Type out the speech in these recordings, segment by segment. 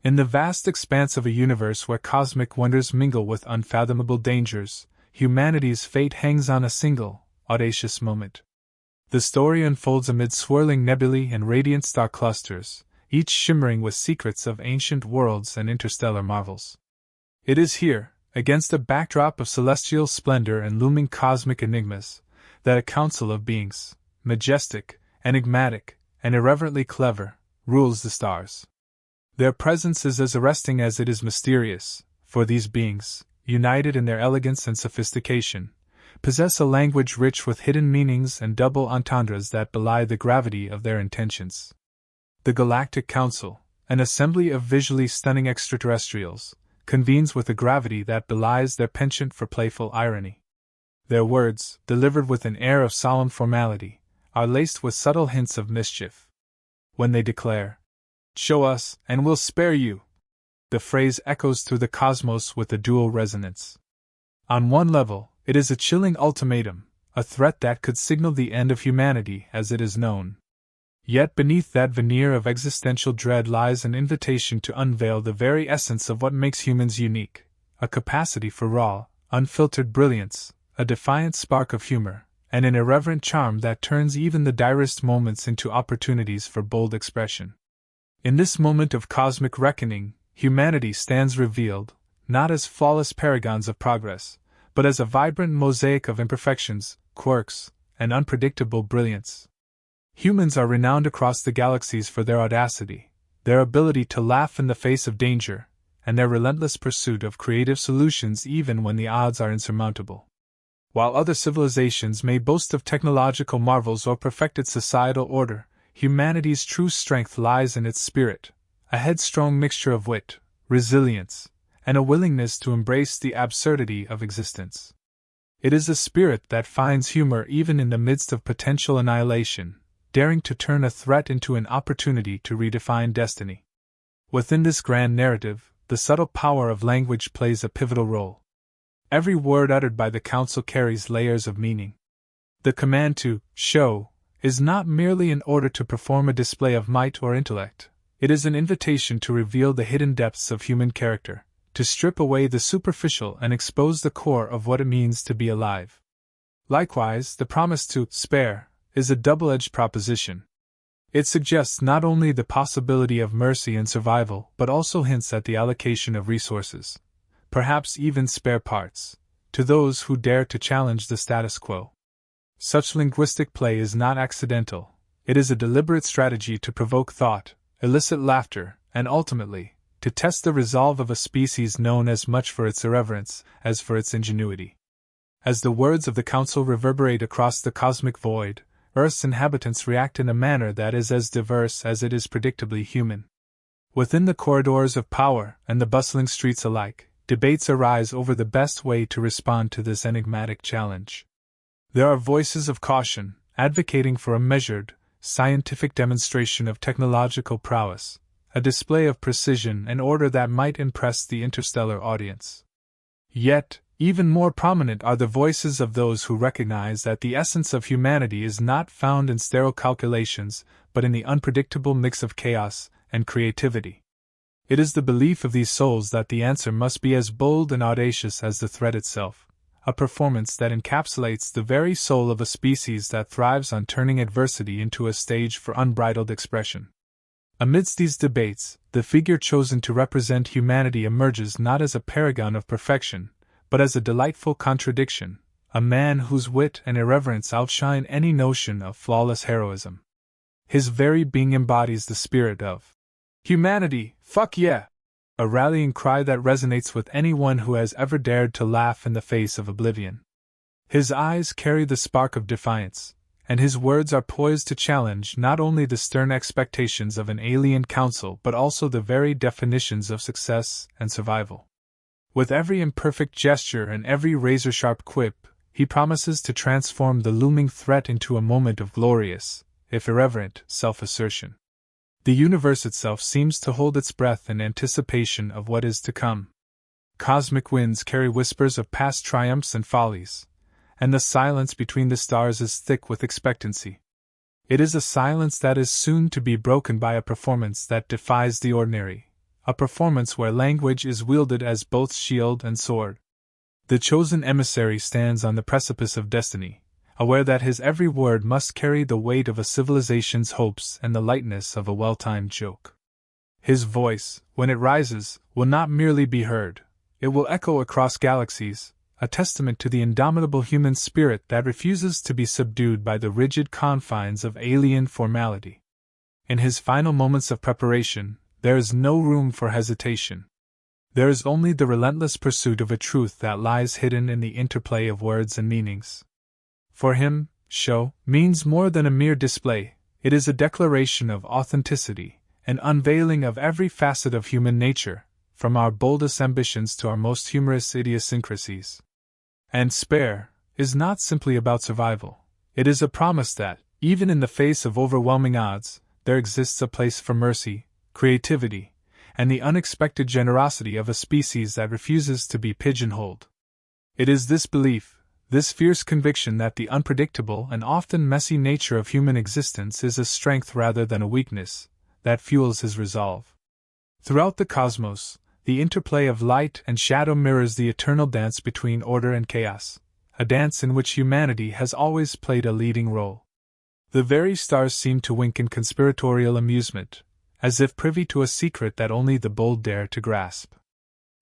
In the vast expanse of a universe where cosmic wonders mingle with unfathomable dangers, humanity's fate hangs on a single, audacious moment. The story unfolds amid swirling nebulae and radiant star clusters, each shimmering with secrets of ancient worlds and interstellar marvels. It is here, against a backdrop of celestial splendor and looming cosmic enigmas, that a council of beings, majestic, enigmatic, and irreverently clever, rules the stars. Their presence is as arresting as it is mysterious, for these beings, united in their elegance and sophistication, possess a language rich with hidden meanings and double entendres that belie the gravity of their intentions. The Galactic Council, an assembly of visually stunning extraterrestrials, convenes with a gravity that belies their penchant for playful irony. Their words, delivered with an air of solemn formality, are laced with subtle hints of mischief. When they declare, "Show us, and we'll spare you," the phrase echoes through the cosmos with a dual resonance. On one level, it is a chilling ultimatum, a threat that could signal the end of humanity as it is known. Yet beneath that veneer of existential dread lies an invitation to unveil the very essence of what makes humans unique, a capacity for raw, unfiltered brilliance, a defiant spark of humor, and an irreverent charm that turns even the direst moments into opportunities for bold expression. In this moment of cosmic reckoning, humanity stands revealed, not as flawless paragons of progress, but as a vibrant mosaic of imperfections, quirks, and unpredictable brilliance. Humans are renowned across the galaxies for their audacity, their ability to laugh in the face of danger, and their relentless pursuit of creative solutions even when the odds are insurmountable. While other civilizations may boast of technological marvels or perfected societal order, humanity's true strength lies in its spirit, a headstrong mixture of wit, resilience, and a willingness to embrace the absurdity of existence. It is a spirit that finds humor even in the midst of potential annihilation, daring to turn a threat into an opportunity to redefine destiny. Within this grand narrative, the subtle power of language plays a pivotal role. Every word uttered by the Council carries layers of meaning. The command to show is not merely an order to perform a display of might or intellect, it is an invitation to reveal the hidden depths of human character, to strip away the superficial and expose the core of what it means to be alive. Likewise, the promise to spare is a double-edged proposition. It suggests not only the possibility of mercy and survival, but also hints at the allocation of resources, perhaps even spare parts, to those who dare to challenge the status quo. Such linguistic play is not accidental, it is a deliberate strategy to provoke thought, elicit laughter, and ultimately, to test the resolve of a species known as much for its irreverence as for its ingenuity. As the words of the Council reverberate across the cosmic void, Earth's inhabitants react in a manner that is as diverse as it is predictably human. Within the corridors of power and the bustling streets alike, debates arise over the best way to respond to this enigmatic challenge. There are voices of caution, advocating for a measured, scientific demonstration of technological prowess, a display of precision and order that might impress the interstellar audience. Yet, even more prominent are the voices of those who recognize that the essence of humanity is not found in sterile calculations, but in the unpredictable mix of chaos and creativity. It is the belief of these souls that the answer must be as bold and audacious as the threat itself, a performance that encapsulates the very soul of a species that thrives on turning adversity into a stage for unbridled expression. Amidst these debates, the figure chosen to represent humanity emerges not as a paragon of perfection, but as a delightful contradiction, a man whose wit and irreverence outshine any notion of flawless heroism. His very being embodies the spirit of humanity, fuck yeah! A rallying cry that resonates with anyone who has ever dared to laugh in the face of oblivion. His eyes carry the spark of defiance, and his words are poised to challenge not only the stern expectations of an alien council but also the very definitions of success and survival. With every imperfect gesture and every razor-sharp quip, he promises to transform the looming threat into a moment of glorious, if irreverent, self-assertion. The universe itself seems to hold its breath in anticipation of what is to come. Cosmic winds carry whispers of past triumphs and follies, and the silence between the stars is thick with expectancy. It is a silence that is soon to be broken by a performance that defies the ordinary, a performance where language is wielded as both shield and sword. The chosen emissary stands on the precipice of destiny, aware that his every word must carry the weight of a civilization's hopes and the lightness of a well-timed joke. His voice, when it rises, will not merely be heard, it will echo across galaxies, a testament to the indomitable human spirit that refuses to be subdued by the rigid confines of alien formality. In his final moments of preparation, there is no room for hesitation. There is only the relentless pursuit of a truth that lies hidden in the interplay of words and meanings. For him, show means more than a mere display, it is a declaration of authenticity, an unveiling of every facet of human nature, from our boldest ambitions to our most humorous idiosyncrasies. And Spare is not simply about survival, it is a promise that, even in the face of overwhelming odds, there exists a place for mercy, creativity, and the unexpected generosity of a species that refuses to be pigeonholed. It is this belief, this fierce conviction that the unpredictable and often messy nature of human existence is a strength rather than a weakness, that fuels his resolve. Throughout the cosmos, the interplay of light and shadow mirrors the eternal dance between order and chaos, a dance in which humanity has always played a leading role. The very stars seem to wink in conspiratorial amusement, as if privy to a secret that only the bold dare to grasp.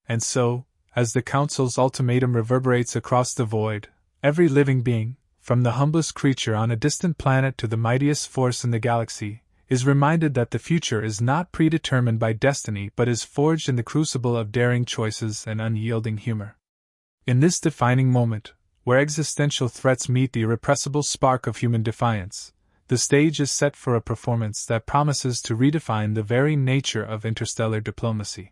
And so, as the Council's ultimatum reverberates across the void, every living being, from the humblest creature on a distant planet to the mightiest force in the galaxy, is reminded that the future is not predetermined by destiny but is forged in the crucible of daring choices and unyielding humor. In this defining moment, where existential threats meet the irrepressible spark of human defiance, the stage is set for a performance that promises to redefine the very nature of interstellar diplomacy.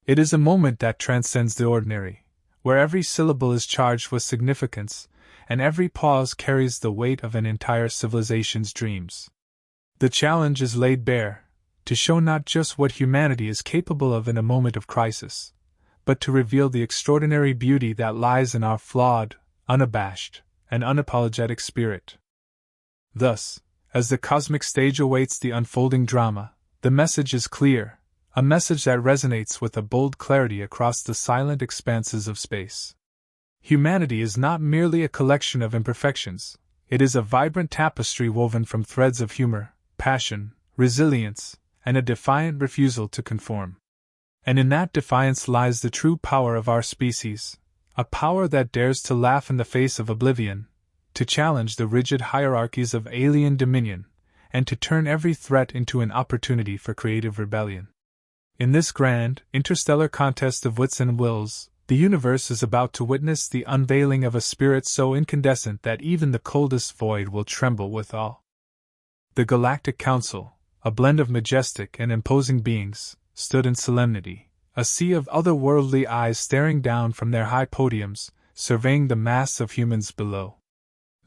It is a moment that transcends the ordinary, where every syllable is charged with significance, and every pause carries the weight of an entire civilization's dreams. The challenge is laid bare, to show not just what humanity is capable of in a moment of crisis, but to reveal the extraordinary beauty that lies in our flawed, unabashed, and unapologetic spirit. Thus, as the cosmic stage awaits the unfolding drama, the message is clear, a message that resonates with a bold clarity across the silent expanses of space. Humanity is not merely a collection of imperfections, it is a vibrant tapestry woven from threads of humor, passion, resilience, and a defiant refusal to conform. And in that defiance lies the true power of our species, a power that dares to laugh in the face of oblivion, to challenge the rigid hierarchies of alien dominion, and to turn every threat into an opportunity for creative rebellion. In this grand, interstellar contest of wits and wills, the universe is about to witness the unveiling of a spirit so incandescent that even the coldest void will tremble with awe. The Galactic Council, a blend of majestic and imposing beings, stood in solemnity, a sea of otherworldly eyes staring down from their high podiums, surveying the mass of humans below.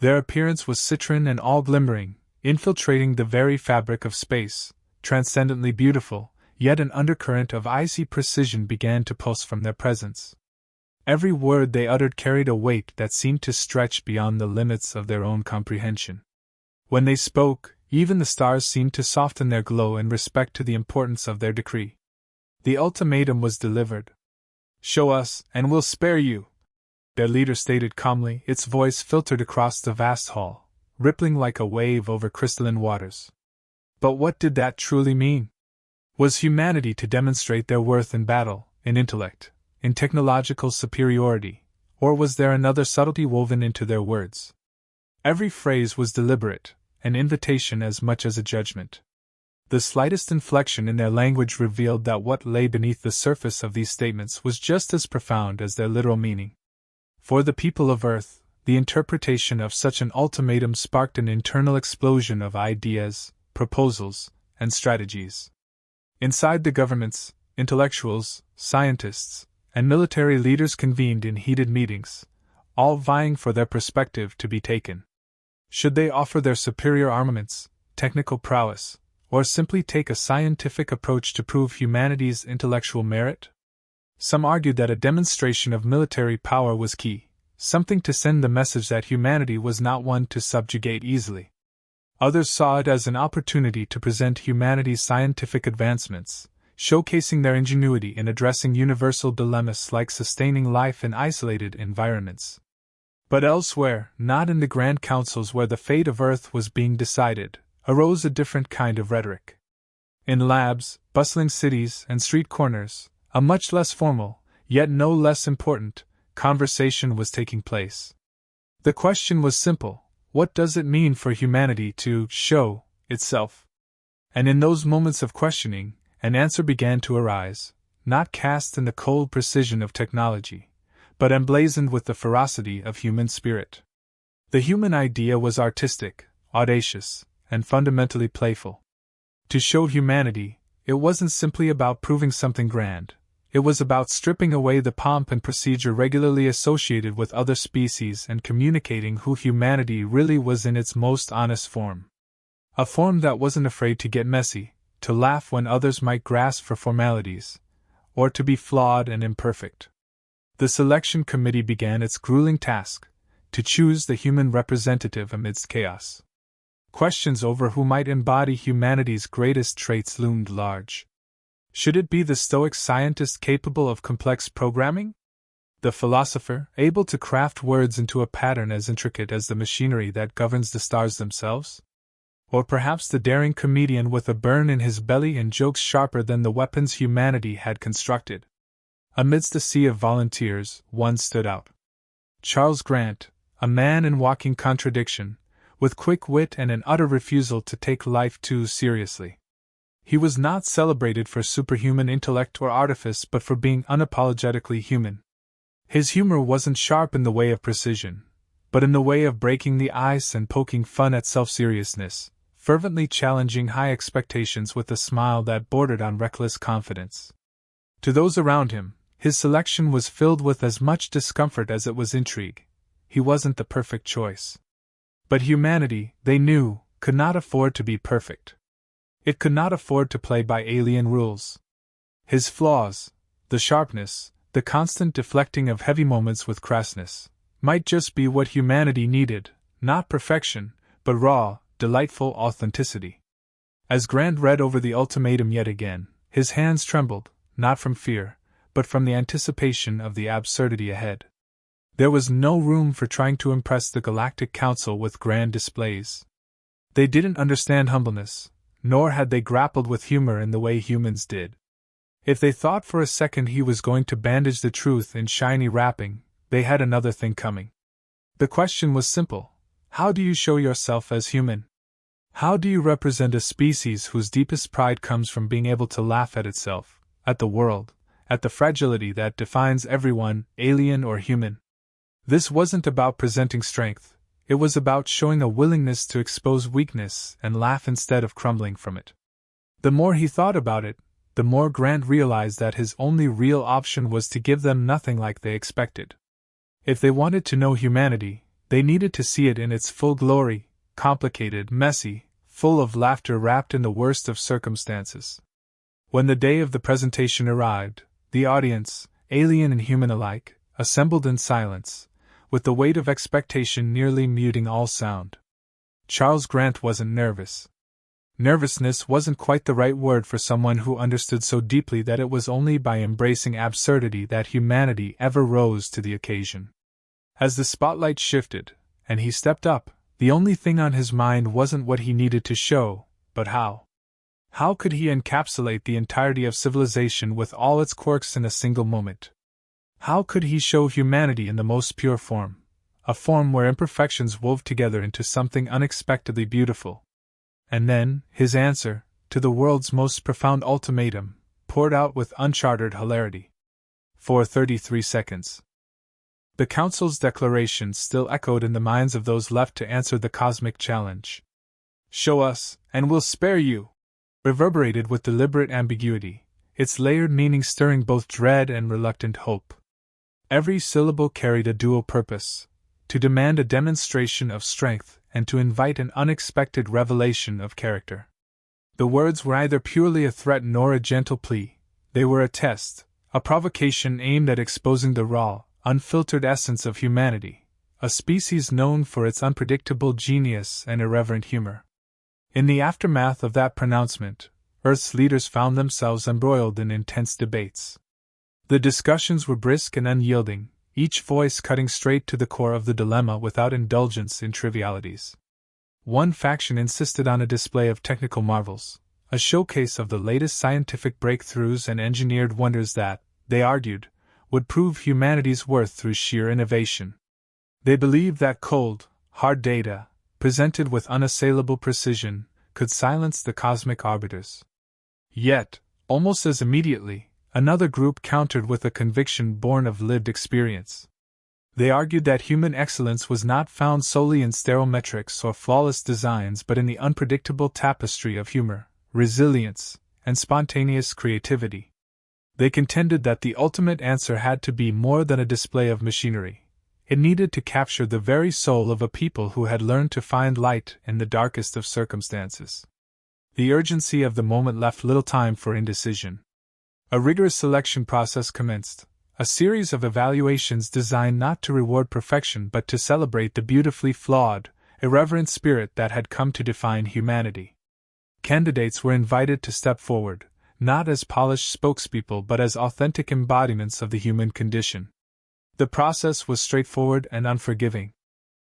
Their appearance was citron and all-glimmering, infiltrating the very fabric of space, transcendently beautiful, yet an undercurrent of icy precision began to pulse from their presence. Every word they uttered carried a weight that seemed to stretch beyond the limits of their own comprehension. When they spoke, even the stars seemed to soften their glow in respect to the importance of their decree. The ultimatum was delivered. "Show us, and we'll spare you," their leader stated calmly, its voice filtered across the vast hall, rippling like a wave over crystalline waters. But what did that truly mean? Was humanity to demonstrate their worth in battle, in intellect, in technological superiority, or was there another subtlety woven into their words? Every phrase was deliberate, an invitation as much as a judgment. The slightest inflection in their language revealed that what lay beneath the surface of these statements was just as profound as their literal meaning. For the people of Earth, the interpretation of such an ultimatum sparked an internal explosion of ideas, proposals, and strategies. Inside the governments, intellectuals, scientists, and military leaders convened in heated meetings, all vying for their perspective to be taken. Should they offer their superior armaments, technical prowess, or simply take a scientific approach to prove humanity's intellectual merit? Some argued that a demonstration of military power was key, something to send the message that humanity was not one to subjugate easily. Others saw it as an opportunity to present humanity's scientific advancements, showcasing their ingenuity in addressing universal dilemmas like sustaining life in isolated environments. But elsewhere, not in the grand councils where the fate of Earth was being decided, arose a different kind of rhetoric. In labs, bustling cities, and street corners, a much less formal, yet no less important, conversation was taking place. The question was simple: what does it mean for humanity to show itself? And in those moments of questioning, an answer began to arise, not cast in the cold precision of technology, but emblazoned with the ferocity of human spirit. The human idea was artistic, audacious, and fundamentally playful. To show humanity, it wasn't simply about proving something grand. It was about stripping away the pomp and procedure regularly associated with other species and communicating who humanity really was in its most honest form. A form that wasn't afraid to get messy, to laugh when others might grasp for formalities, or to be flawed and imperfect. The selection committee began its grueling task: to choose the human representative amidst chaos. Questions over who might embody humanity's greatest traits loomed large. Should it be the stoic scientist capable of complex programming? The philosopher, able to craft words into a pattern as intricate as the machinery that governs the stars themselves? Or perhaps the daring comedian with a burn in his belly and jokes sharper than the weapons humanity had constructed? Amidst a sea of volunteers, one stood out. Charles Grant, a man in walking contradiction, with quick wit and an utter refusal to take life too seriously. He was not celebrated for superhuman intellect or artifice but for being unapologetically human. His humor wasn't sharp in the way of precision, but in the way of breaking the ice and poking fun at self-seriousness, fervently challenging high expectations with a smile that bordered on reckless confidence. To those around him, his selection was filled with as much discomfort as it was intrigue. He wasn't the perfect choice. But humanity, they knew, could not afford to be perfect. It could not afford to play by alien rules. His flaws, the sharpness, the constant deflecting of heavy moments with crassness, might just be what humanity needed, not perfection, but raw, delightful authenticity. As Grant read over the ultimatum yet again, his hands trembled, not from fear, but from the anticipation of the absurdity ahead. There was no room for trying to impress the Galactic Council with grand displays. They didn't understand humbleness, nor had they grappled with humor in the way humans did. If they thought for a second he was going to bandage the truth in shiny wrapping, they had another thing coming. The question was simple: how do you show yourself as human? How do you represent a species whose deepest pride comes from being able to laugh at itself, at the world, at the fragility that defines everyone, alien or human? This wasn't about presenting strength, it was about showing a willingness to expose weakness and laugh instead of crumbling from it. The more he thought about it, the more Grant realized that his only real option was to give them nothing like they expected. If they wanted to know humanity, they needed to see it in its full glory, complicated, messy, full of laughter wrapped in the worst of circumstances. When the day of the presentation arrived, the audience, alien and human alike, assembled in silence, with the weight of expectation nearly muting all sound. Charles Grant wasn't nervous. Nervousness wasn't quite the right word for someone who understood so deeply that it was only by embracing absurdity that humanity ever rose to the occasion. As the spotlight shifted, and he stepped up, the only thing on his mind wasn't what he needed to show, but how. How could he encapsulate the entirety of civilization with all its quirks in a single moment? How could he show humanity in the most pure form, a form where imperfections wove together into something unexpectedly beautiful? And then, his answer, to the world's most profound ultimatum, poured out with unchartered hilarity. For 33 seconds. The Council's declaration still echoed in the minds of those left to answer the cosmic challenge. "Show us, and we'll spare you," reverberated with deliberate ambiguity, its layered meaning stirring both dread and reluctant hope. Every syllable carried a dual purpose: to demand a demonstration of strength and to invite an unexpected revelation of character. The words were either purely a threat nor a gentle plea. They were a test, a provocation aimed at exposing the raw, unfiltered essence of humanity, a species known for its unpredictable genius and irreverent humor. In the aftermath of that pronouncement, Earth's leaders found themselves embroiled in intense debates. The discussions were brisk and unyielding, each voice cutting straight to the core of the dilemma without indulgence in trivialities. One faction insisted on a display of technical marvels, a showcase of the latest scientific breakthroughs and engineered wonders that, they argued, would prove humanity's worth through sheer innovation. They believed that cold, hard data, presented with unassailable precision, could silence the cosmic arbiters. Yet, almost as immediately, another group countered with a conviction born of lived experience. They argued that human excellence was not found solely in sterile metrics or flawless designs but in the unpredictable tapestry of humor, resilience, and spontaneous creativity. They contended that the ultimate answer had to be more than a display of machinery. It needed to capture the very soul of a people who had learned to find light in the darkest of circumstances. The urgency of the moment left little time for indecision. A rigorous selection process commenced, a series of evaluations designed not to reward perfection but to celebrate the beautifully flawed, irreverent spirit that had come to define humanity. Candidates were invited to step forward, not as polished spokespeople but as authentic embodiments of the human condition. The process was straightforward and unforgiving.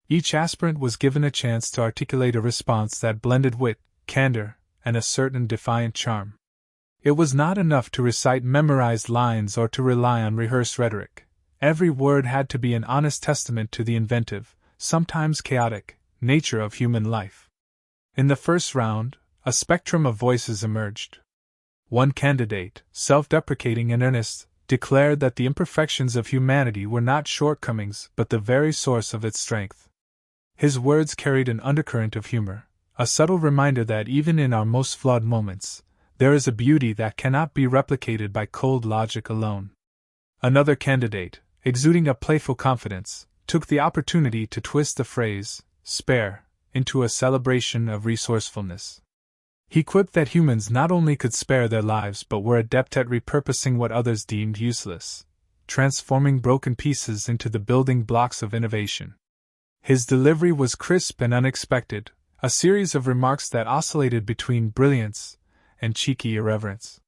Each aspirant was given a chance to articulate a response that blended wit, candor, and a certain defiant charm. It was not enough to recite memorized lines or to rely on rehearsed rhetoric. Every word had to be an honest testament to the inventive, sometimes chaotic, nature of human life. In the first round, a spectrum of voices emerged. One candidate, self-deprecating and earnest, declared that the imperfections of humanity were not shortcomings but the very source of its strength. His words carried an undercurrent of humor, a subtle reminder that even in our most flawed moments, there is a beauty that cannot be replicated by cold logic alone. Another candidate, exuding a playful confidence, took the opportunity to twist the phrase, spare, into a celebration of resourcefulness. He quipped that humans not only could spare their lives but were adept at repurposing what others deemed useless, transforming broken pieces into the building blocks of innovation. His delivery was crisp and unexpected, a series of remarks that oscillated between brilliance and cheeky irreverence.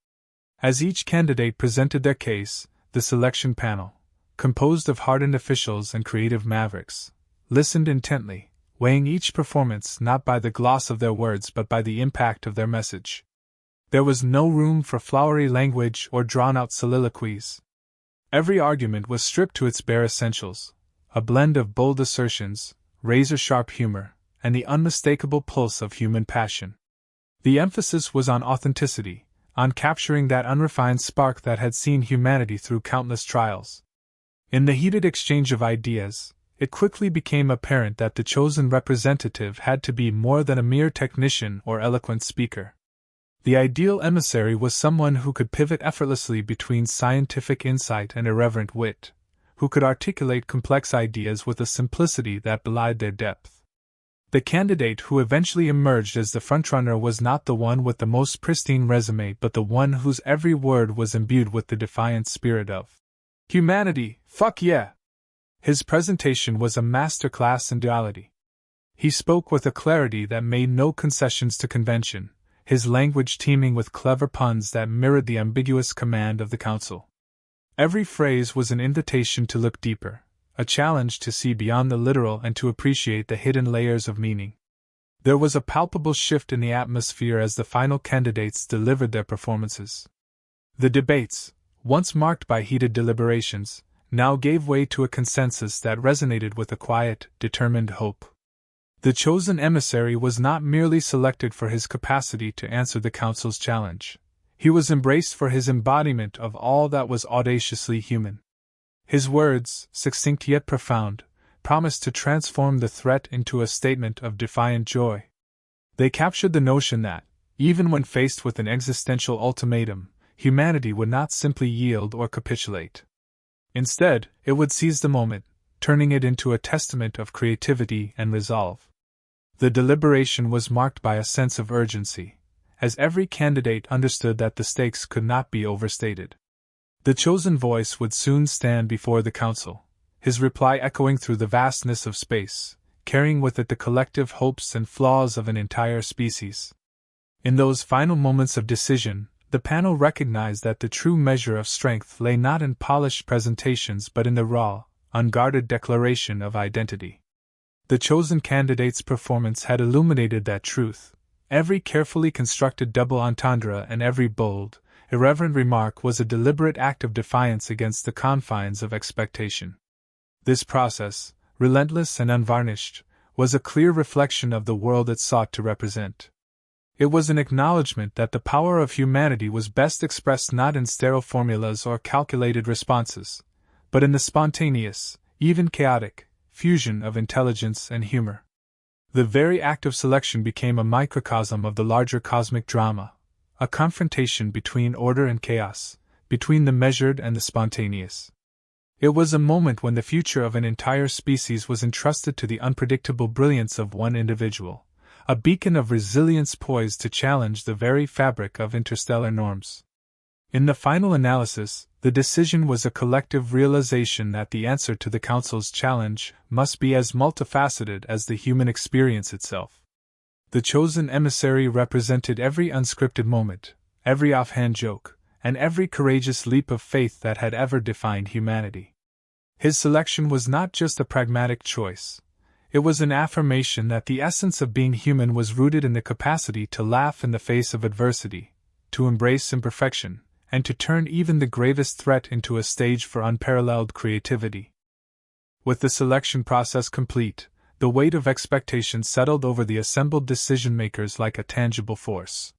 As each candidate presented their case, the selection panel, composed of hardened officials and creative mavericks, listened intently, weighing each performance not by the gloss of their words but by the impact of their message. There was no room for flowery language or drawn-out soliloquies. Every argument was stripped to its bare essentials, a blend of bold assertions, razor-sharp humor, and the unmistakable pulse of human passion. The emphasis was on authenticity, on capturing that unrefined spark that had seen humanity through countless trials. In the heated exchange of ideas, it quickly became apparent that the chosen representative had to be more than a mere technician or eloquent speaker. The ideal emissary was someone who could pivot effortlessly between scientific insight and irreverent wit, who could articulate complex ideas with a simplicity that belied their depth. The candidate who eventually emerged as the frontrunner was not the one with the most pristine resume but the one whose every word was imbued with the defiant spirit of humanity. Fuck yeah! His presentation was a masterclass in duality. He spoke with a clarity that made no concessions to convention, his language teeming with clever puns that mirrored the ambiguous command of the council. Every phrase was an invitation to look deeper, a challenge to see beyond the literal and to appreciate the hidden layers of meaning. There was a palpable shift in the atmosphere as the final candidates delivered their performances. The debates, once marked by heated deliberations, now gave way to a consensus that resonated with a quiet, determined hope. The chosen emissary was not merely selected for his capacity to answer the council's challenge. He was embraced for his embodiment of all that was audaciously human. His words, succinct yet profound, promised to transform the threat into a statement of defiant joy. They captured the notion that, even when faced with an existential ultimatum, humanity would not simply yield or capitulate. Instead, it would seize the moment, turning it into a testament of creativity and resolve. The deliberation was marked by a sense of urgency, as every candidate understood that the stakes could not be overstated. The chosen voice would soon stand before the council, his reply echoing through the vastness of space, carrying with it the collective hopes and flaws of an entire species. In those final moments of decision, the panel recognized that the true measure of strength lay not in polished presentations but in the raw, unguarded declaration of identity. The chosen candidate's performance had illuminated that truth. Every carefully constructed double entendre and every bold, irreverent remark was a deliberate act of defiance against the confines of expectation. This process, relentless and unvarnished, was a clear reflection of the world it sought to represent. It was an acknowledgment that the power of humanity was best expressed not in sterile formulas or calculated responses, but in the spontaneous, even chaotic, fusion of intelligence and humor. The very act of selection became a microcosm of the larger cosmic drama, a confrontation between order and chaos, between the measured and the spontaneous. It was a moment when the future of an entire species was entrusted to the unpredictable brilliance of one individual, a beacon of resilience poised to challenge the very fabric of interstellar norms. In the final analysis, the decision was a collective realization that the answer to the Council's challenge must be as multifaceted as the human experience itself. The chosen emissary represented every unscripted moment, every offhand joke, and every courageous leap of faith that had ever defined humanity. His selection was not just a pragmatic choice. It was an affirmation that the essence of being human was rooted in the capacity to laugh in the face of adversity, to embrace imperfection, and to turn even the gravest threat into a stage for unparalleled creativity. With the selection process complete, the weight of expectation settled over the assembled decision-makers like a tangible force.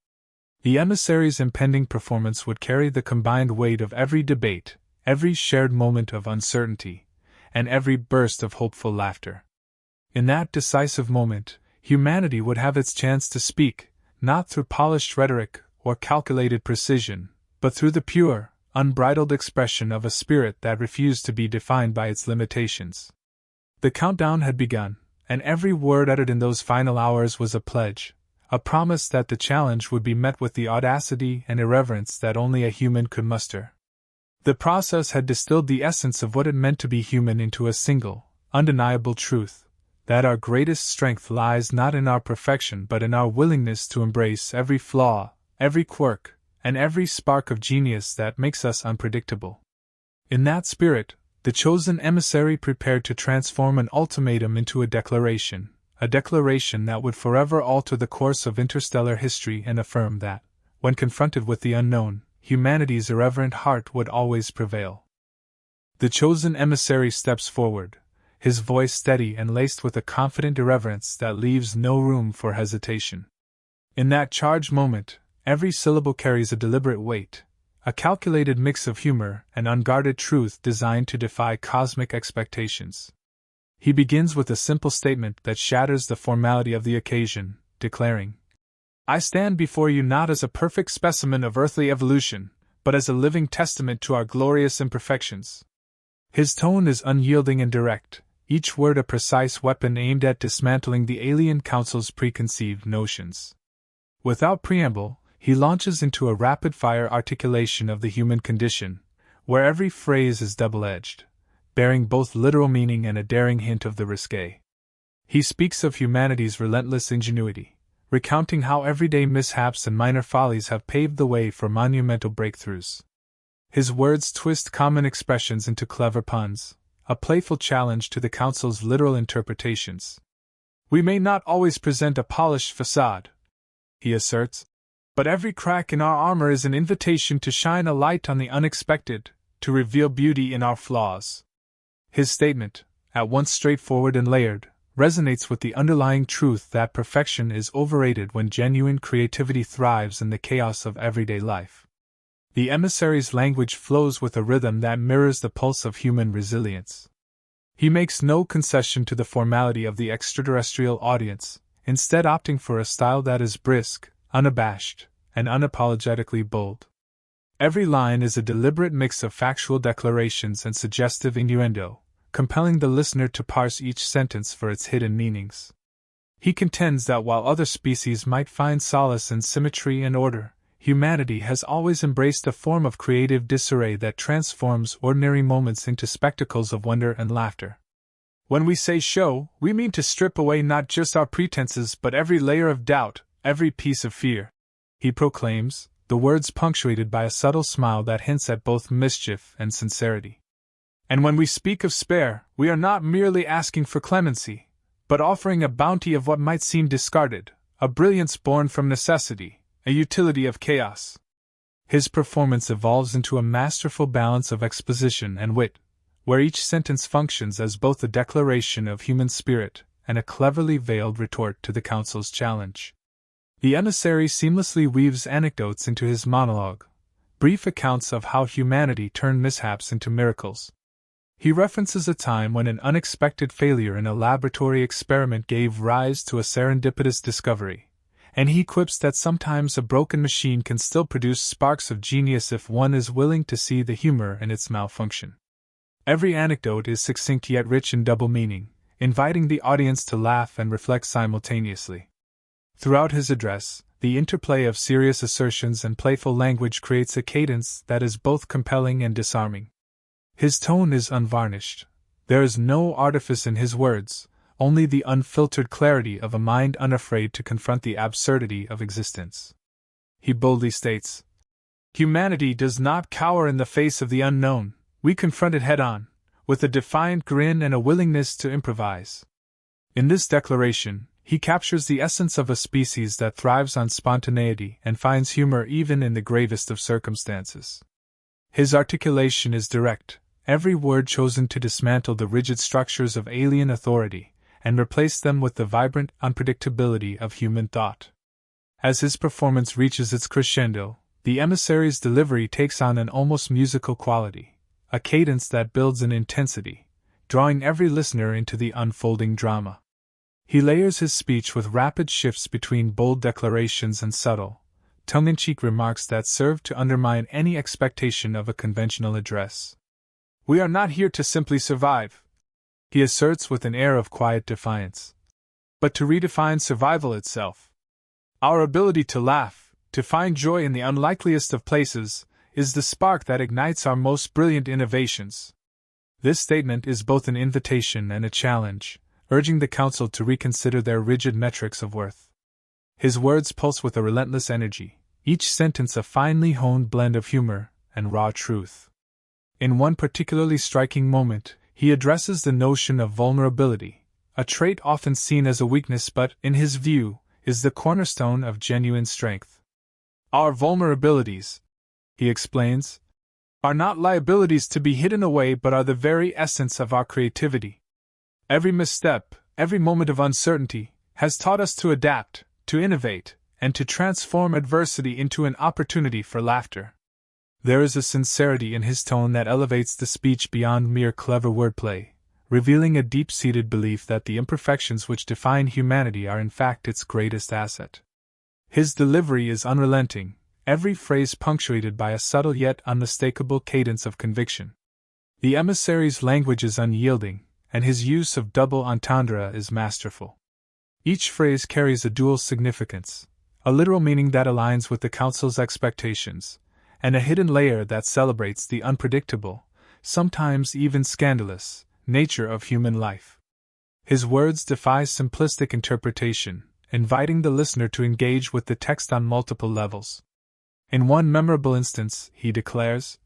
The emissary's impending performance would carry the combined weight of every debate, every shared moment of uncertainty, and every burst of hopeful laughter. In that decisive moment, humanity would have its chance to speak, not through polished rhetoric or calculated precision, but through the pure, unbridled expression of a spirit that refused to be defined by its limitations. The countdown had begun, and every word uttered in those final hours was a pledge, a promise that the challenge would be met with the audacity and irreverence that only a human could muster. The process had distilled the essence of what it meant to be human into a single, undeniable truth, that our greatest strength lies not in our perfection but in our willingness to embrace every flaw, every quirk, and every spark of genius that makes us unpredictable. In that spirit, the chosen emissary prepared to transform an ultimatum into a declaration that would forever alter the course of interstellar history and affirm that, when confronted with the unknown, humanity's irreverent heart would always prevail. The chosen emissary steps forward, his voice steady and laced with a confident irreverence that leaves no room for hesitation. In that charged moment, every syllable carries a deliberate weight, a calculated mix of humor and unguarded truth designed to defy cosmic expectations. He begins with a simple statement that shatters the formality of the occasion, declaring, "I stand before you not as a perfect specimen of earthly evolution, but as a living testament to our glorious imperfections." His tone is unyielding and direct, each word a precise weapon aimed at dismantling the alien council's preconceived notions. Without preamble, he launches into a rapid-fire articulation of the human condition, where every phrase is double-edged, bearing both literal meaning and a daring hint of the risque. He speaks of humanity's relentless ingenuity, recounting how everyday mishaps and minor follies have paved the way for monumental breakthroughs. His words twist common expressions into clever puns, a playful challenge to the Council's literal interpretations. "We may not always present a polished facade," he asserts, "but every crack in our armor is an invitation to shine a light on the unexpected, to reveal beauty in our flaws." His statement, at once straightforward and layered, resonates with the underlying truth that perfection is overrated when genuine creativity thrives in the chaos of everyday life. The emissary's language flows with a rhythm that mirrors the pulse of human resilience. He makes no concession to the formality of the extraterrestrial audience, instead opting for a style that is brisk, unabashed, and unapologetically bold. Every line is a deliberate mix of factual declarations and suggestive innuendo, compelling the listener to parse each sentence for its hidden meanings. He contends that while other species might find solace in symmetry and order, humanity has always embraced a form of creative disarray that transforms ordinary moments into spectacles of wonder and laughter. When we say show, we mean to strip away not just our pretenses but every layer of doubt, every piece of fear. he proclaims, the words punctuated by a subtle smile that hints at both mischief and sincerity. And when we speak of spare, we are not merely asking for clemency, but offering a bounty of what might seem discarded, a brilliance born from necessity, a utility of chaos. His performance evolves into a masterful balance of exposition and wit, where each sentence functions as both a declaration of human spirit and a cleverly veiled retort to the council's challenge. The emissary seamlessly weaves anecdotes into his monologue, brief accounts of how humanity turned mishaps into miracles. He references a time when an unexpected failure in a laboratory experiment gave rise to a serendipitous discovery, and he quips that sometimes a broken machine can still produce sparks of genius if one is willing to see the humor in its malfunction. Every anecdote is succinct yet rich in double meaning, inviting the audience to laugh and reflect simultaneously. Throughout his address, the interplay of serious assertions and playful language creates a cadence that is both compelling and disarming. His tone is unvarnished. There is no artifice in his words, only the unfiltered clarity of a mind unafraid to confront the absurdity of existence. He boldly states, "Humanity does not cower in the face of the unknown, we confront it head-on, with a defiant grin and a willingness to improvise." In this declaration, he captures the essence of a species that thrives on spontaneity and finds humor even in the gravest of circumstances. His articulation is direct, every word chosen to dismantle the rigid structures of alien authority and replace them with the vibrant unpredictability of human thought. As his performance reaches its crescendo, the emissary's delivery takes on an almost musical quality, a cadence that builds in intensity, drawing every listener into the unfolding drama. He layers his speech with rapid shifts between bold declarations and subtle, tongue-in-cheek remarks that serve to undermine any expectation of a conventional address. "We are not here to simply survive," he asserts with an air of quiet defiance, "but to redefine survival itself. Our ability to laugh, to find joy in the unlikeliest of places, is the spark that ignites our most brilliant innovations." This statement is both an invitation and a challenge, urging the council to reconsider their rigid metrics of worth. His words pulse with a relentless energy, each sentence a finely honed blend of humor and raw truth. In one particularly striking moment, he addresses the notion of vulnerability, a trait often seen as a weakness but, in his view, is the cornerstone of genuine strength. "Our vulnerabilities," he explains, "are not liabilities to be hidden away but are the very essence of our creativity. Every misstep, every moment of uncertainty, has taught us to adapt, to innovate, and to transform adversity into an opportunity for laughter." There is a sincerity in his tone that elevates the speech beyond mere clever wordplay, revealing a deep-seated belief that the imperfections which define humanity are in fact its greatest asset. His delivery is unrelenting, every phrase punctuated by a subtle yet unmistakable cadence of conviction. The emissary's language is unyielding, and his use of double entendre is masterful. Each phrase carries a dual significance, a literal meaning that aligns with the council's expectations, and a hidden layer that celebrates the unpredictable, sometimes even scandalous, nature of human life. His words defy simplistic interpretation, inviting the listener to engage with the text on multiple levels. In one memorable instance, he declares,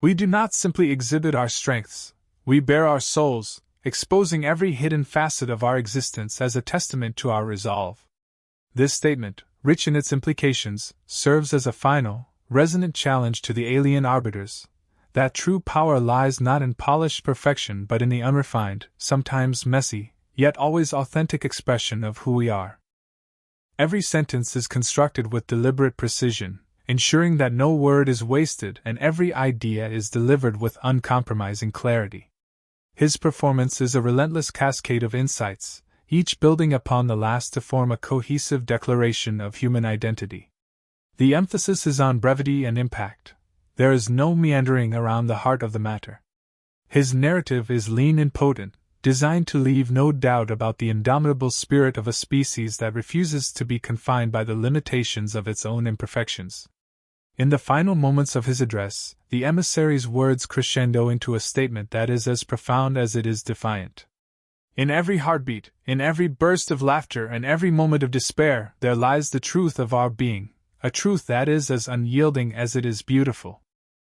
"We do not simply exhibit our strengths, we bare our souls, exposing every hidden facet of our existence as a testament to our resolve." This statement, rich in its implications, serves as a final, resonant challenge to the alien arbiters, that true power lies not in polished perfection but in the unrefined, sometimes messy, yet always authentic expression of who we are. Every sentence is constructed with deliberate precision, ensuring that no word is wasted and every idea is delivered with uncompromising clarity. His performance is a relentless cascade of insights, each building upon the last to form a cohesive declaration of human identity. The emphasis is on brevity and impact. There is no meandering around the heart of the matter. His narrative is lean and potent, designed to leave no doubt about the indomitable spirit of a species that refuses to be confined by the limitations of its own imperfections. In the final moments of his address, the emissary's words crescendo into a statement that is as profound as it is defiant. "In every heartbeat, in every burst of laughter and every moment of despair, there lies the truth of our being, a truth that is as unyielding as it is beautiful.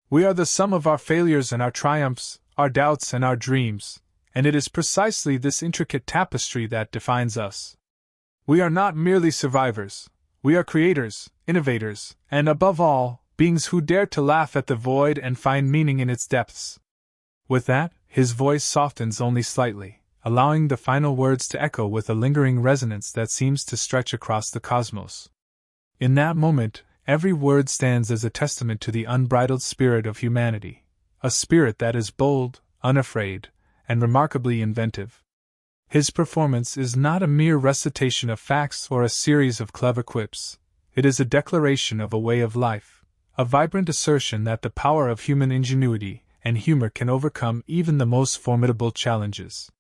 We are the sum of our failures and our triumphs, our doubts and our dreams, and it is precisely this intricate tapestry that defines us. We are not merely survivors, we are creators, innovators, and above all, beings who dare to laugh at the void and find meaning in its depths. With that, his voice softens only slightly, allowing the final words to echo with a lingering resonance that seems to stretch across the cosmos. In that moment, every word stands as a testament to the unbridled spirit of humanity, a spirit that is bold, unafraid, and remarkably inventive. His performance is not a mere recitation of facts or a series of clever quips. It is a declaration of a way of life, a vibrant assertion that the power of human ingenuity and humor can overcome even the most formidable challenges.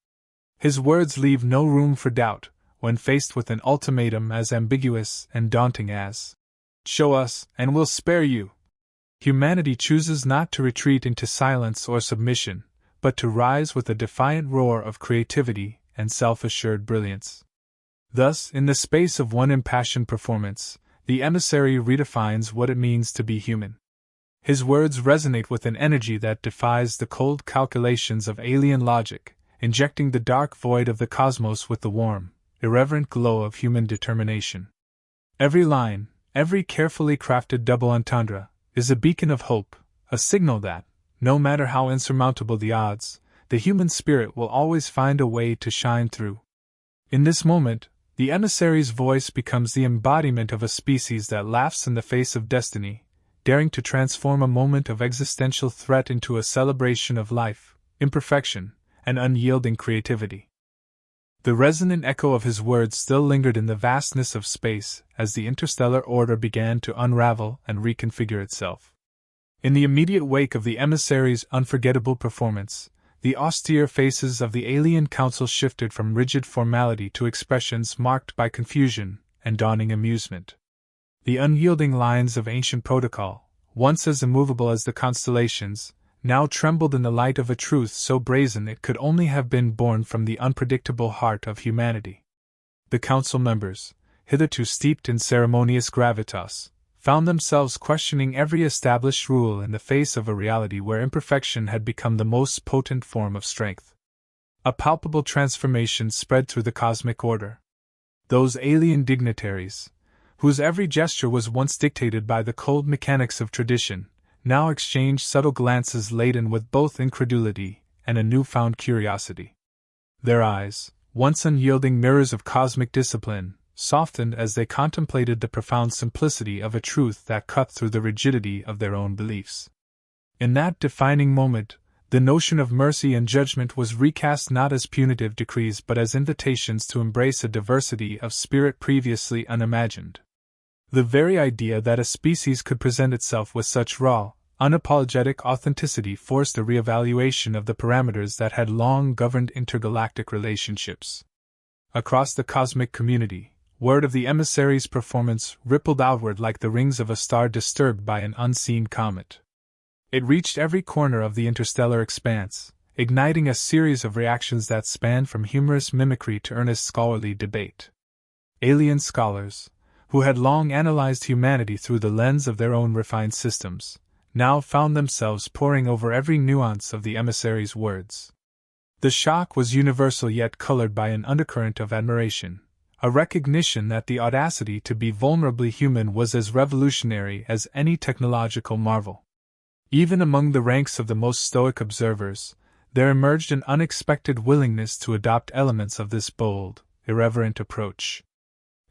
His words leave no room for doubt when faced with an ultimatum as ambiguous and daunting as, "Show us, and we'll spare you." Humanity chooses not to retreat into silence or submission, but to rise with a defiant roar of creativity and self-assured brilliance. Thus, in the space of one impassioned performance, the emissary redefines what it means to be human. His words resonate with an energy that defies the cold calculations of alien logic, injecting the dark void of the cosmos with the warm, irreverent glow of human determination. Every line, every carefully crafted double entendre, is a beacon of hope, a signal that, no matter how insurmountable the odds, the human spirit will always find a way to shine through. In this moment, the emissary's voice becomes the embodiment of a species that laughs in the face of destiny, daring to transform a moment of existential threat into a celebration of life, imperfection, and unyielding creativity. The resonant echo of his words still lingered in the vastness of space as the interstellar order began to unravel and reconfigure itself. In the immediate wake of the emissary's unforgettable performance, the austere faces of the alien council shifted from rigid formality to expressions marked by confusion and dawning amusement. The unyielding lines of ancient protocol, once as immovable as the constellations, now trembled in the light of a truth so brazen it could only have been born from the unpredictable heart of humanity. The council members, hitherto steeped in ceremonious gravitas, found themselves questioning every established rule in the face of a reality where imperfection had become the most potent form of strength. A palpable transformation spread through the cosmic order. Those alien dignitaries, whose every gesture was once dictated by the cold mechanics of tradition, now exchanged subtle glances laden with both incredulity and a newfound curiosity. Their eyes, once unyielding mirrors of cosmic discipline, softened as they contemplated the profound simplicity of a truth that cut through the rigidity of their own beliefs. In that defining moment, the notion of mercy and judgment was recast not as punitive decrees but as invitations to embrace a diversity of spirit previously unimagined. The very idea that a species could present itself with such raw, unapologetic authenticity forced a reevaluation of the parameters that had long governed intergalactic relationships. Across the cosmic community, word of the emissary's performance rippled outward like the rings of a star disturbed by an unseen comet. It reached every corner of the interstellar expanse, igniting a series of reactions that spanned from humorous mimicry to earnest scholarly debate. Alien scholars, who had long analyzed humanity through the lens of their own refined systems, now found themselves poring over every nuance of the emissary's words. The shock was universal yet colored by an undercurrent of admiration, a recognition that the audacity to be vulnerably human was as revolutionary as any technological marvel. Even among the ranks of the most stoic observers, there emerged an unexpected willingness to adopt elements of this bold, irreverent approach.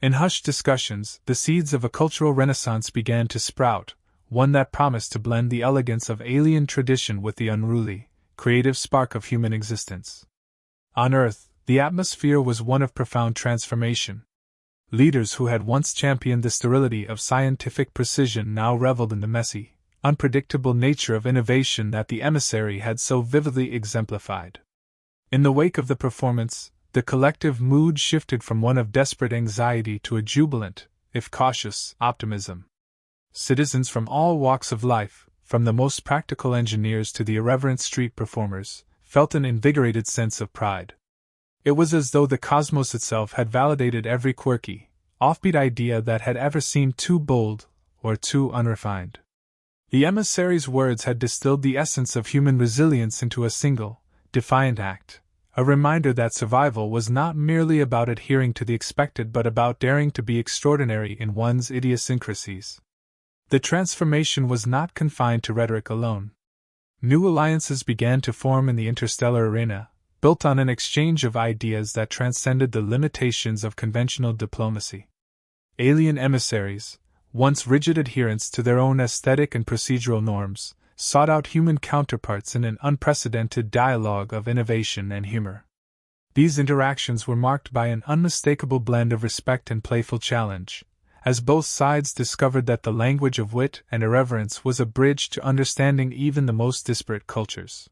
In hushed discussions, the seeds of a cultural renaissance began to sprout, one that promised to blend the elegance of alien tradition with the unruly, creative spark of human existence. On Earth, the atmosphere was one of profound transformation. Leaders who had once championed the sterility of scientific precision now reveled in the messy, unpredictable nature of innovation that the emissary had so vividly exemplified. In the wake of the performance, the collective mood shifted from one of desperate anxiety to a jubilant, if cautious, optimism. Citizens from all walks of life, from the most practical engineers to the irreverent street performers, felt an invigorated sense of pride. It was as though the cosmos itself had validated every quirky, offbeat idea that had ever seemed too bold, or too unrefined. The emissary's words had distilled the essence of human resilience into a single, defiant act, a reminder that survival was not merely about adhering to the expected but about daring to be extraordinary in one's idiosyncrasies. The transformation was not confined to rhetoric alone. New alliances began to form in the interstellar arena, built on an exchange of ideas that transcended the limitations of conventional diplomacy. Alien emissaries, once rigid adherents to their own aesthetic and procedural norms, sought out human counterparts in an unprecedented dialogue of innovation and humor. These interactions were marked by an unmistakable blend of respect and playful challenge, as both sides discovered that the language of wit and irreverence was a bridge to understanding even the most disparate cultures.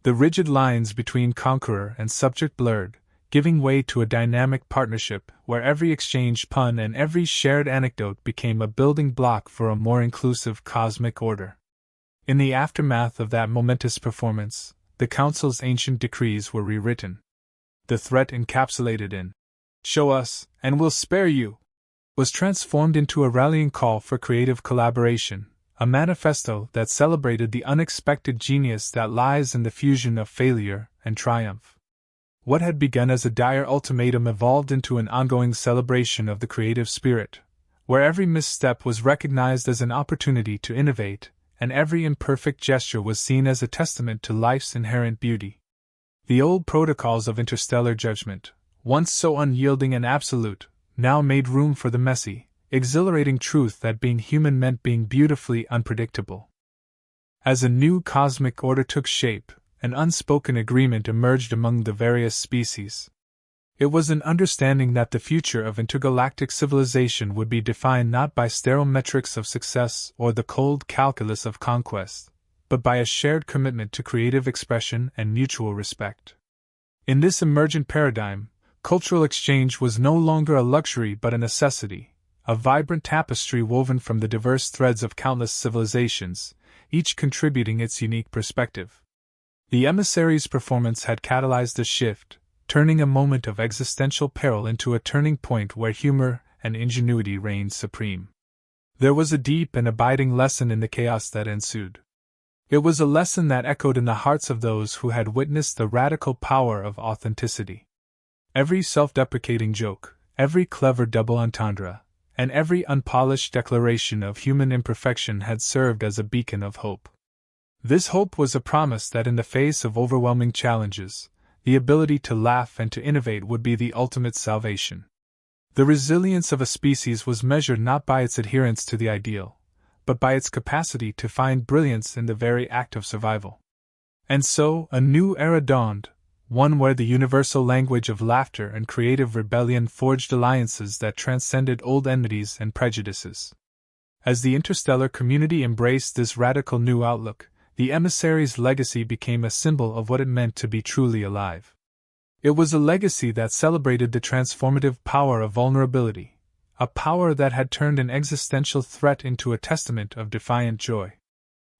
The rigid lines between conqueror and subject blurred, giving way to a dynamic partnership where every exchanged pun and every shared anecdote became a building block for a more inclusive cosmic order. In the aftermath of that momentous performance, the Council's ancient decrees were rewritten. The threat encapsulated in "Show us, and we'll spare you" was transformed into a rallying call for creative collaboration, a manifesto that celebrated the unexpected genius that lies in the fusion of failure and triumph. What had begun as a dire ultimatum evolved into an ongoing celebration of the creative spirit, where every misstep was recognized as an opportunity to innovate, and every imperfect gesture was seen as a testament to life's inherent beauty. The old protocols of interstellar judgment, once so unyielding and absolute, now made room for the messy, exhilarating truth that being human meant being beautifully unpredictable. As a new cosmic order took shape, an unspoken agreement emerged among the various species. It was an understanding that the future of intergalactic civilization would be defined not by sterile metrics of success or the cold calculus of conquest, but by a shared commitment to creative expression and mutual respect. In this emergent paradigm, cultural exchange was no longer a luxury but a necessity, a vibrant tapestry woven from the diverse threads of countless civilizations, each contributing its unique perspective. The emissary's performance had catalyzed a shift, turning a moment of existential peril into a turning point where humor and ingenuity reigned supreme. There was a deep and abiding lesson in the chaos that ensued. It was a lesson that echoed in the hearts of those who had witnessed the radical power of authenticity. Every self-deprecating joke, every clever double entendre, and every unpolished declaration of human imperfection had served as a beacon of hope. This hope was a promise that in the face of overwhelming challenges, the ability to laugh and to innovate would be the ultimate salvation. The resilience of a species was measured not by its adherence to the ideal, but by its capacity to find brilliance in the very act of survival. And so, a new era dawned, one where the universal language of laughter and creative rebellion forged alliances that transcended old enmities and prejudices. As the interstellar community embraced this radical new outlook, the emissary's legacy became a symbol of what it meant to be truly alive. It was a legacy that celebrated the transformative power of vulnerability, a power that had turned an existential threat into a testament of defiant joy.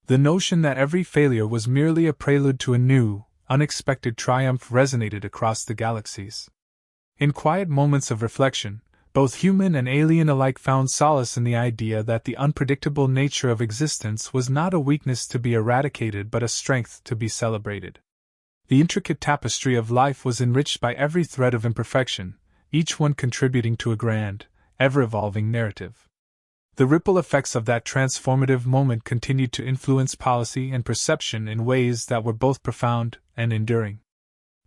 The notion that every failure was merely a prelude to a new, unexpected triumph resonated across the galaxies. In quiet moments of reflection, both human and alien alike found solace in the idea that the unpredictable nature of existence was not a weakness to be eradicated but a strength to be celebrated. The intricate tapestry of life was enriched by every thread of imperfection, each one contributing to a grand, ever-evolving narrative. The ripple effects of that transformative moment continued to influence policy and perception in ways that were both profound and enduring.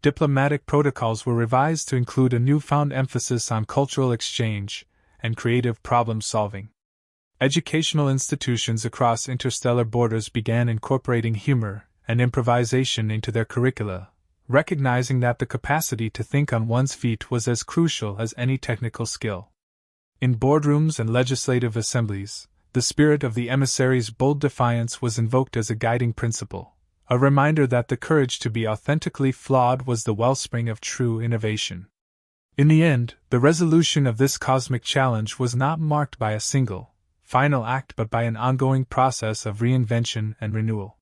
Diplomatic protocols were revised to include a newfound emphasis on cultural exchange and creative problem-solving. Educational institutions across interstellar borders began incorporating humor and improvisation into their curricula, recognizing that the capacity to think on one's feet was as crucial as any technical skill. In boardrooms and legislative assemblies, the spirit of the emissary's bold defiance was invoked as a guiding principle, a reminder that the courage to be authentically flawed was the wellspring of true innovation. In the end, the resolution of this cosmic challenge was not marked by a single, final act but by an ongoing process of reinvention and renewal.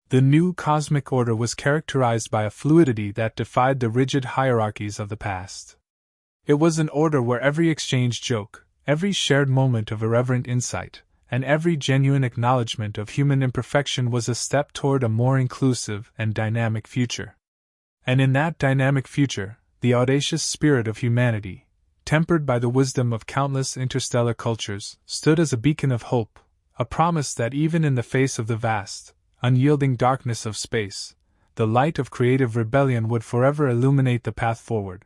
The new cosmic order was characterized by a fluidity that defied the rigid hierarchies of the past. It was an order where every exchanged joke, every shared moment of irreverent insight, and every genuine acknowledgement of human imperfection was a step toward a more inclusive and dynamic future. And in that dynamic future, the audacious spirit of humanity, tempered by the wisdom of countless interstellar cultures, stood as a beacon of hope, a promise that even in the face of the vast, unyielding darkness of space, the light of creative rebellion would forever illuminate the path forward.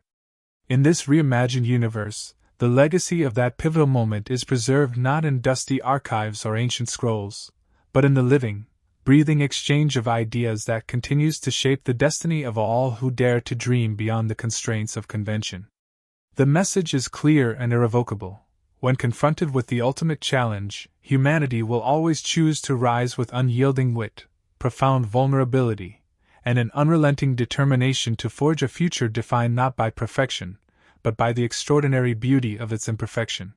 In this reimagined universe, the legacy of that pivotal moment is preserved not in dusty archives or ancient scrolls, but in the living, breathing exchange of ideas that continues to shape the destiny of all who dare to dream beyond the constraints of convention. The message is clear and irrevocable. When confronted with the ultimate challenge, humanity will always choose to rise with unyielding wit, profound vulnerability, and an unrelenting determination to forge a future defined not by perfection, but by the extraordinary beauty of its imperfection.